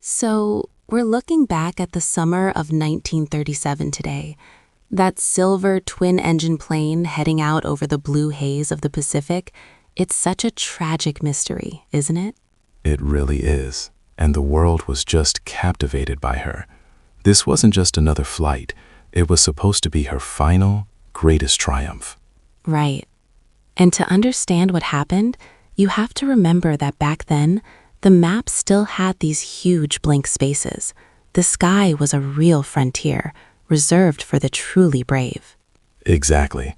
So, we're looking back at the summer of 1937 today. That silver twin-engine plane heading out over the blue haze of the Pacific, it's such a tragic mystery, isn't it? It really is. And the world was just captivated by her. This wasn't just another flight. It was supposed to be her final, greatest triumph. Right. And to understand what happened, you have to remember that back then, the map still had these huge blank spaces. The sky was a real frontier, reserved for the truly brave. Exactly.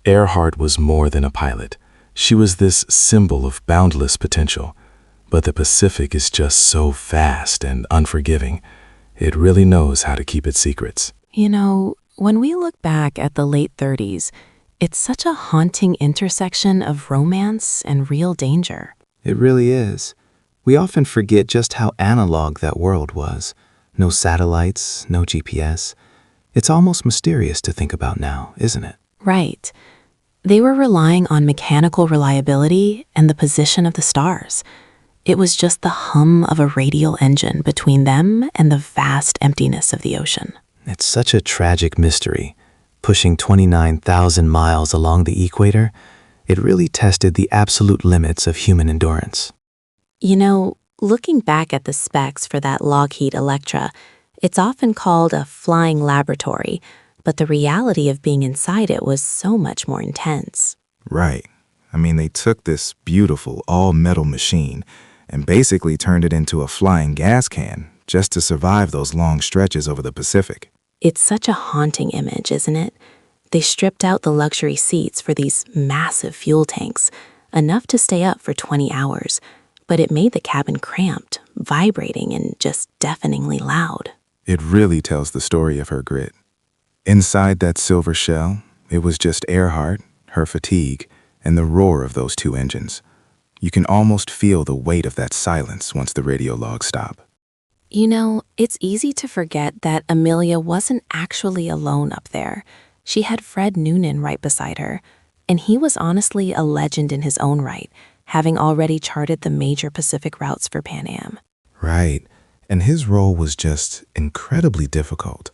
Earhart was more than a pilot. She was this symbol of boundless potential. But the Pacific is just so vast and unforgiving. It really knows how to keep its secrets. You know, when we look back at the late 30s, it's such a haunting intersection of romance and real danger. It really is. We often forget just how analog that world was. No satellites, no GPS. It's almost mysterious to think about now, isn't it? Right. They were relying on mechanical reliability and the position of the stars. It was just the hum of a radial engine between them and the vast emptiness of the ocean. It's such a tragic mystery. Pushing 29,000 miles along the equator, it really tested the absolute limits of human endurance. You know, looking back at the specs for that Lockheed Electra, it's often called a flying laboratory, but the reality of being inside it was so much more intense. Right. I mean, they took this beautiful all-metal machine and basically turned it into a flying gas can just to survive those long stretches over the Pacific. It's such a haunting image, isn't it? They stripped out the luxury seats for these massive fuel tanks, enough to stay up for 20 hours, but it made the cabin cramped, vibrating, and just deafeningly loud. It really tells the story of her grit. Inside that silver shell, it was just Earhart, her fatigue, and the roar of those two engines. You can almost feel the weight of that silence once the radio logs stop. You know, it's easy to forget that Amelia wasn't actually alone up there. She had Fred Noonan right beside her, and he was honestly a legend in his own right, having already charted the major Pacific routes for Pan Am. Right. And his role was just incredibly difficult.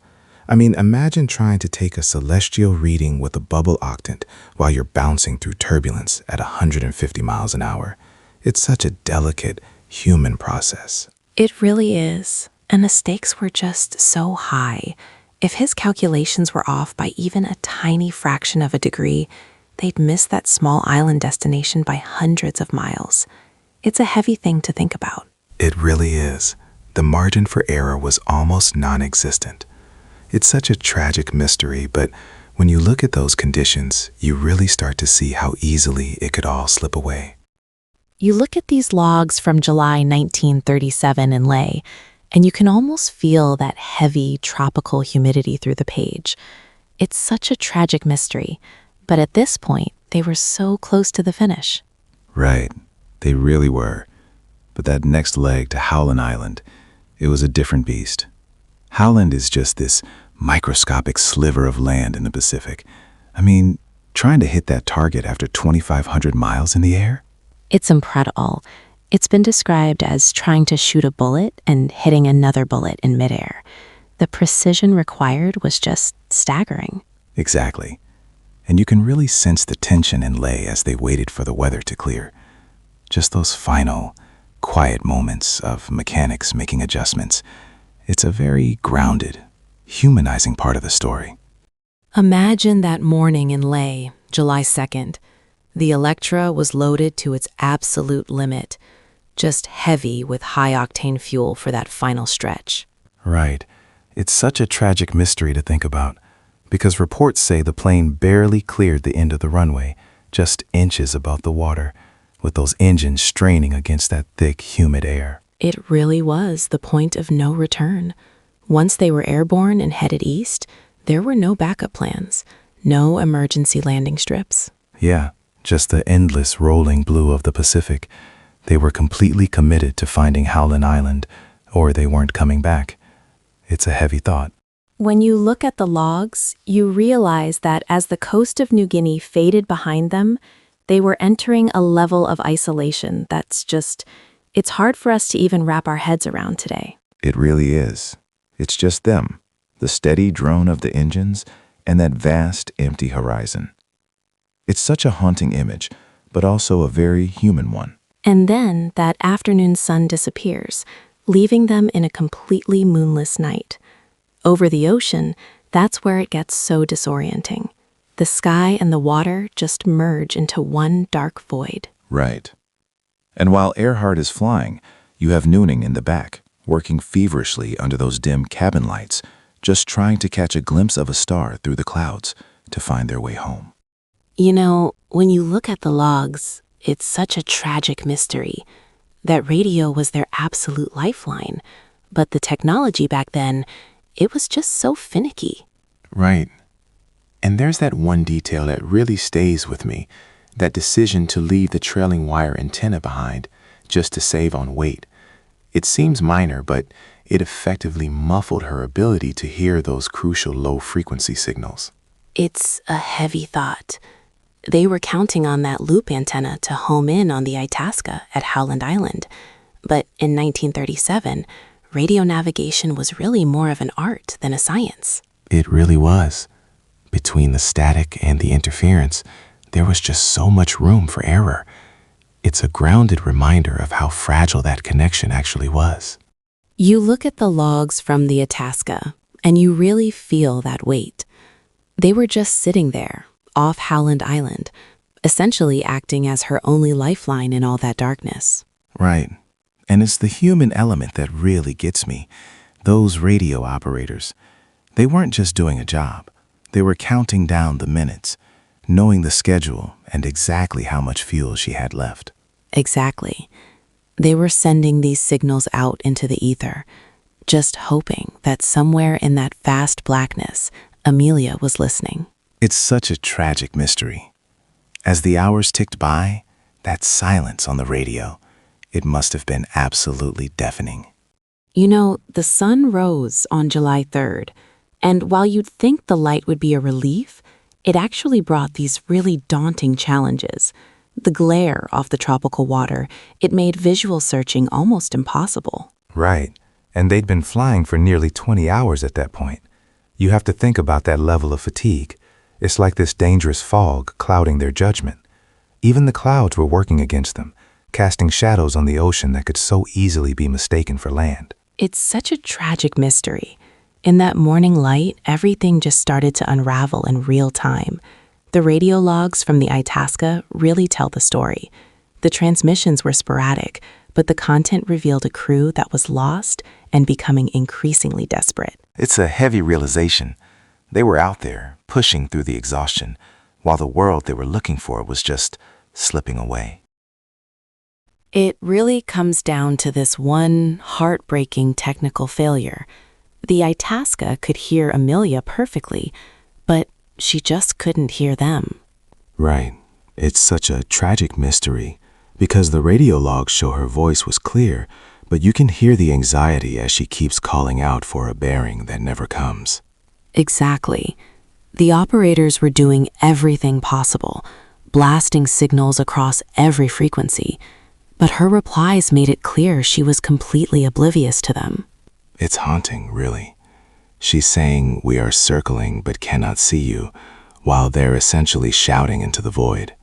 I mean, imagine trying to take a celestial reading with a bubble octant while you're bouncing through turbulence at 150 miles an hour. It's such a delicate, human process. It really is, and the stakes were just so high. If his calculations were off by even a tiny fraction of a degree, they'd miss that small island destination by hundreds of miles. It's a heavy thing to think about. It really is. The margin for error was almost non-existent. It's such a tragic mystery, but when you look at those conditions, you really start to see how easily it could all slip away. You look at these logs from July 1937 in Leh, and you can almost feel that heavy, tropical humidity through the page. It's such a tragic mystery, but at this point, they were so close to the finish. Right, they really were. But that next leg to Howland Island, it was a different beast. Howland is just this microscopic sliver of land in the Pacific. I mean, trying to hit that target after 2,500 miles in the air? It's incredible. It's been described as trying to shoot a bullet and hitting another bullet in midair. The precision required was just staggering. Exactly. And you can really sense the tension in Leh as they waited for the weather to clear. Just those final, quiet moments of mechanics making adjustments. It's a very grounded, humanizing part of the story. Imagine that morning in Leh, July 2nd. The Electra was loaded to its absolute limit, just heavy with high-octane fuel for that final stretch. Right. It's such a tragic mystery to think about, because reports say the plane barely cleared the end of the runway, just inches above the water, with those engines straining against that thick, humid air. It really was the point of no return. Once they were airborne and headed east, there were no backup plans, no emergency landing strips. Yeah, just the endless rolling blue of the Pacific. They were completely committed to finding Howland Island, or they weren't coming back. It's a heavy thought. When you look at the logs, you realize that as the coast of New Guinea faded behind them, they were entering a level of isolation that's just, it's hard for us to even wrap our heads around today. It really is. It's just them, the steady drone of the engines, and that vast, empty horizon. It's such a haunting image, but also a very human one. And then that afternoon sun disappears, leaving them in a completely moonless night. Over the ocean, that's where it gets so disorienting. The sky and the water just merge into one dark void. Right. And while Earhart is flying, you have Nooning in the back, working feverishly under those dim cabin lights, just trying to catch a glimpse of a star through the clouds to find their way home. You know, when you look at the logs, it's such a tragic mystery. That radio was their absolute lifeline, but the technology back then, it was just so finicky. Right. And there's that one detail that really stays with me, that decision to leave the trailing wire antenna behind just to save on weight. It seems minor, but it effectively muffled her ability to hear those crucial low-frequency signals. It's a heavy thought. They were counting on that loop antenna to home in on the Itasca at Howland Island. But in 1937, radio navigation was really more of an art than a science. It really was. Between the static and the interference, there was just so much room for error. It's a grounded reminder of how fragile that connection actually was. You look at the logs from the Itasca, and you really feel that weight. They were just sitting there, off Howland Island, essentially acting as her only lifeline in all that darkness. Right. And it's the human element that really gets me. Those radio operators, they weren't just doing a job. They were counting down the minutes, knowing the schedule and exactly how much fuel she had left. Exactly. They were sending these signals out into the ether, just hoping that somewhere in that vast blackness, Amelia was listening. It's such a tragic mystery. As the hours ticked by, that silence on the radio, it must have been absolutely deafening. You know, the sun rose on July 3rd, and while you'd think the light would be a relief, it actually brought these really daunting challenges. The glare off the tropical water, it made visual searching almost impossible. Right, and they'd been flying for nearly 20 hours at that point. You have to think about that level of fatigue. It's like this dangerous fog clouding their judgment. Even the clouds were working against them, casting shadows on the ocean that could so easily be mistaken for land. It's such a tragic mystery. In that morning light, everything just started to unravel in real time. The radio logs from the Itasca really tell the story. The transmissions were sporadic, but the content revealed a crew that was lost and becoming increasingly desperate. It's a heavy realization. They were out there, pushing through the exhaustion, while the world they were looking for was just slipping away. It really comes down to this one heartbreaking technical failure. The Itasca could hear Amelia perfectly, but she just couldn't hear them. Right. It's such a tragic mystery, because the radio logs show her voice was clear, but you can hear the anxiety as she keeps calling out for a bearing that never comes. Exactly. The operators were doing everything possible, blasting signals across every frequency, but her replies made it clear she was completely oblivious to them. It's haunting, really. She's saying we are circling but cannot see you, while they're essentially shouting into the void.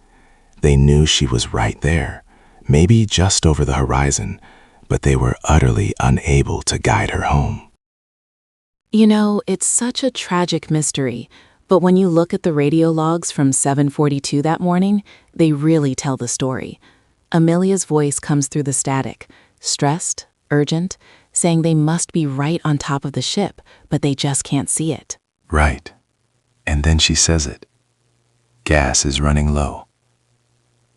They knew she was right there, maybe just over the horizon, but they were utterly unable to guide her home. You know, it's such a tragic mystery, but when you look at the radio logs from 7:42 that morning, they really tell the story. Amelia's voice comes through the static, stressed, urgent, saying they must be right on top of the ship, but they just can't see it. Right. And then she says it. Gas is running low.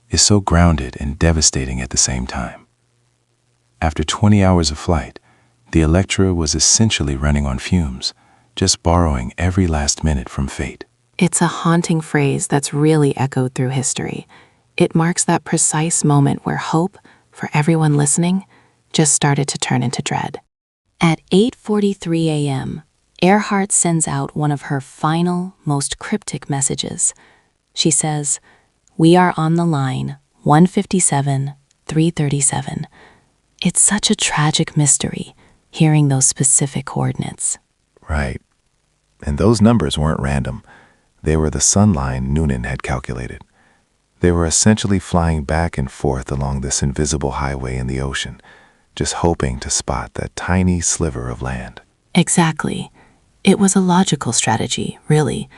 It's so grounded and devastating at the same time. After 20 hours of flight, the Electra was essentially running on fumes, just borrowing every last minute from fate. It's a haunting phrase that's really echoed through history. It marks that precise moment where hope, for everyone listening, just started to turn into dread. At 8:43 a.m., Earhart sends out one of her final, most cryptic messages. She says, "We are on the line, 157, 337. It's such a tragic mystery, hearing those specific coordinates. Right. And those numbers weren't random. They were the sun line Noonan had calculated. They were essentially flying back and forth along this invisible highway in the ocean, just hoping to spot that tiny sliver of land. Exactly. It was a logical strategy, really,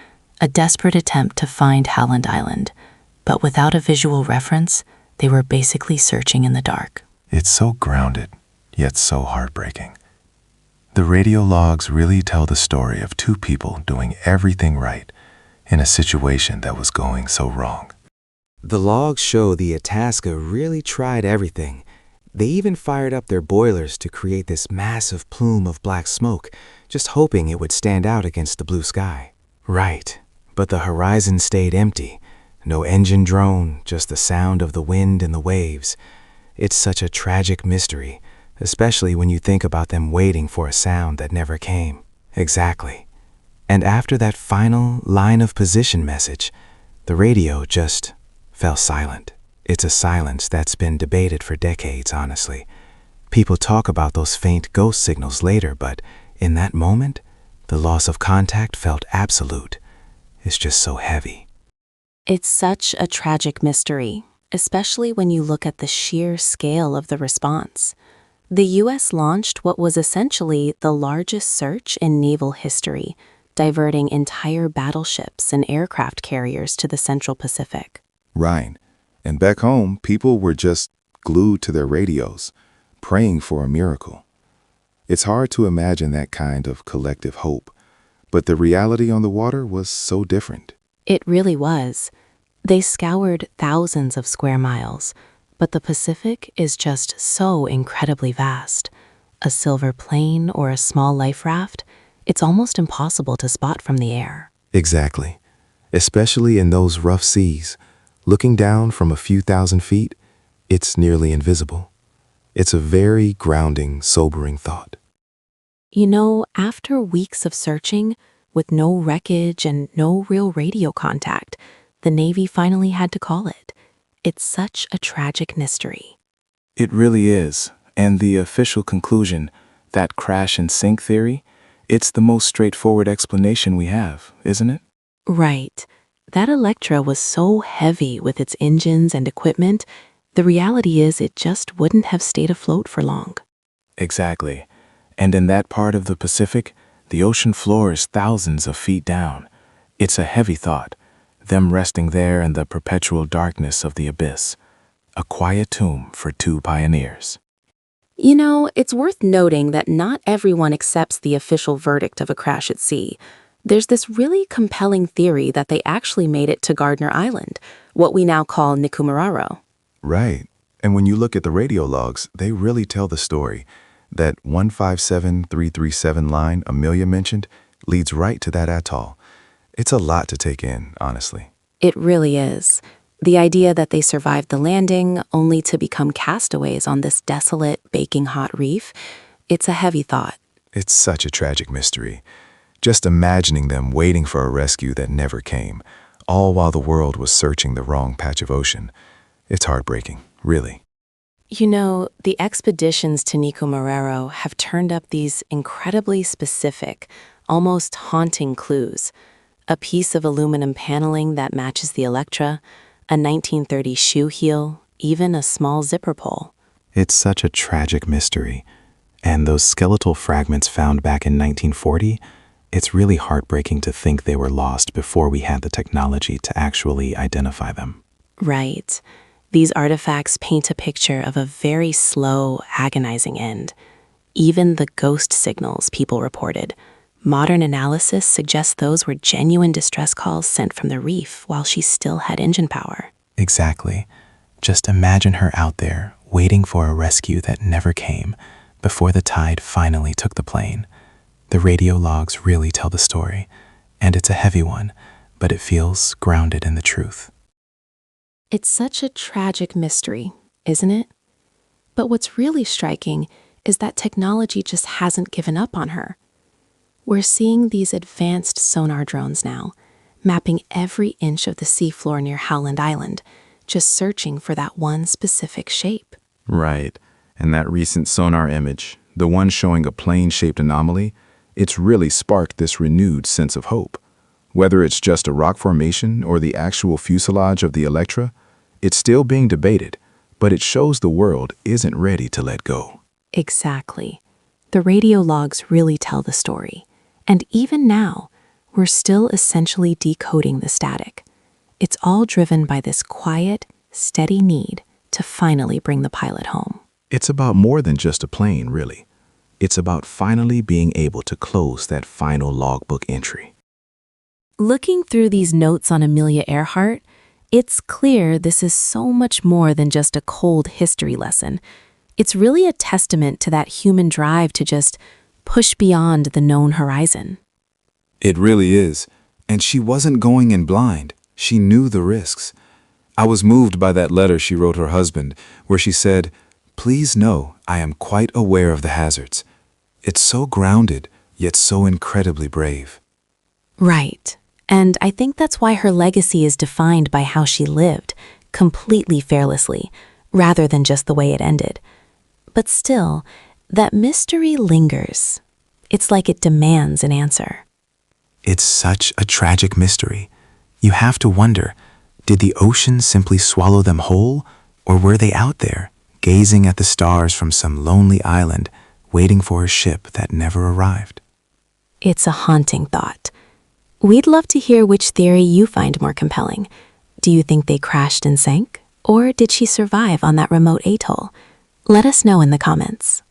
a desperate attempt to find Howland Island. But without a visual reference, they were basically searching in the dark. It's so grounded, yet so heartbreaking. The radio logs really tell the story of two people doing everything right in a situation that was going so wrong. The logs show the Itasca really tried everything. They even fired up their boilers to create this massive plume of black smoke, just hoping it would stand out against the blue sky. Right, but the horizon stayed empty. No engine drone, just the sound of the wind and the waves. It's such a tragic mystery, especially when you think about them waiting for a sound that never came. Exactly. And after that final line of position message, the radio just fell silent. It's a silence that's been debated for decades, honestly. People talk about those faint ghost signals later, but in that moment, the loss of contact felt absolute. It's just so heavy. It's such a tragic mystery, especially when you look at the sheer scale of the response. The U.S. launched what was essentially the largest search in naval history, diverting entire battleships and aircraft carriers to the Central Pacific. Right. And back home, people were just glued to their radios, praying for a miracle. It's hard to imagine that kind of collective hope, but the reality on the water was so different. It really was. They scoured thousands of square miles, but the Pacific is just so incredibly vast. A silver plane or a small life raft, it's almost impossible to spot from the air. Exactly. Especially in those rough seas. Looking down from a few thousand feet, it's nearly invisible. It's a very grounding, sobering thought. You know, after weeks of searching, with no wreckage and no real radio contact, the Navy finally had to call it. It's such a tragic mystery. It really is. And the official conclusion, that crash and sink theory, it's the most straightforward explanation we have, isn't it? Right. That Electra was so heavy with its engines and equipment, the reality is it just wouldn't have stayed afloat for long. Exactly. And in that part of the Pacific, the ocean floor is thousands of feet down. It's a heavy thought, them resting there in the perpetual darkness of the abyss. A quiet tomb for two pioneers. You know, it's worth noting that not everyone accepts the official verdict of a crash at sea. There's this really compelling theory that they actually made it to Gardner Island, what we now call Nikumaroro. Right. And when you look at the radio logs, they really tell the story. That 157337 line Amelia mentioned leads right to that atoll. It's a lot to take in, honestly. It really is. The idea that they survived the landing only to become castaways on this desolate, baking hot reef, it's a heavy thought. It's such a tragic mystery. Just imagining them waiting for a rescue that never came, all while the world was searching the wrong patch of ocean. It's heartbreaking, really. You know, the expeditions to Nikumaroro have turned up these incredibly specific, almost haunting clues. A piece of aluminum paneling that matches the Electra, a 1930s shoe heel, even a small zipper pole. It's such a tragic mystery. And those skeletal fragments found back in 1940, it's really heartbreaking to think they were lost before we had the technology to actually identify them. Right. These artifacts paint a picture of a very slow, agonizing end. Even the ghost signals people reported. Modern analysis suggests those were genuine distress calls sent from the reef while she still had engine power. Exactly. Just imagine her out there, waiting for a rescue that never came, before the tide finally took the plane. The radio logs really tell the story, and it's a heavy one, but it feels grounded in the truth. It's such a tragic mystery, isn't it? But what's really striking is that technology just hasn't given up on her. We're seeing these advanced sonar drones now, mapping every inch of the seafloor near Howland Island, just searching for that one specific shape. Right. And that recent sonar image, the one showing a plane-shaped anomaly, it's really sparked this renewed sense of hope. Whether it's just a rock formation or the actual fuselage of the Electra, it's still being debated, but it shows the world isn't ready to let go. Exactly. The radio logs really tell the story. And even now, we're still essentially decoding the static. It's all driven by this quiet, steady need to finally bring the pilot home. It's about more than just a plane, really. It's about finally being able to close that final logbook entry. Looking through these notes on Amelia Earhart, it's clear this is so much more than just a cold history lesson. It's really a testament to that human drive to just push beyond the known horizon. It really is. And she wasn't going in blind. She knew the risks. I was moved by that letter she wrote her husband, where she said, "Please know I am quite aware of the hazards." It's so grounded, yet so incredibly brave. Right. And I think that's why her legacy is defined by how she lived, completely fearlessly, rather than just the way it ended. But still, that mystery lingers. It's like it demands an answer. It's such a tragic mystery. You have to wonder, did the ocean simply swallow them whole, or were they out there, gazing at the stars from some lonely island, waiting for a ship that never arrived? It's a haunting thought. We'd love to hear which theory you find more compelling. Do you think they crashed and sank? Or did she survive on that remote atoll? Let us know in the comments.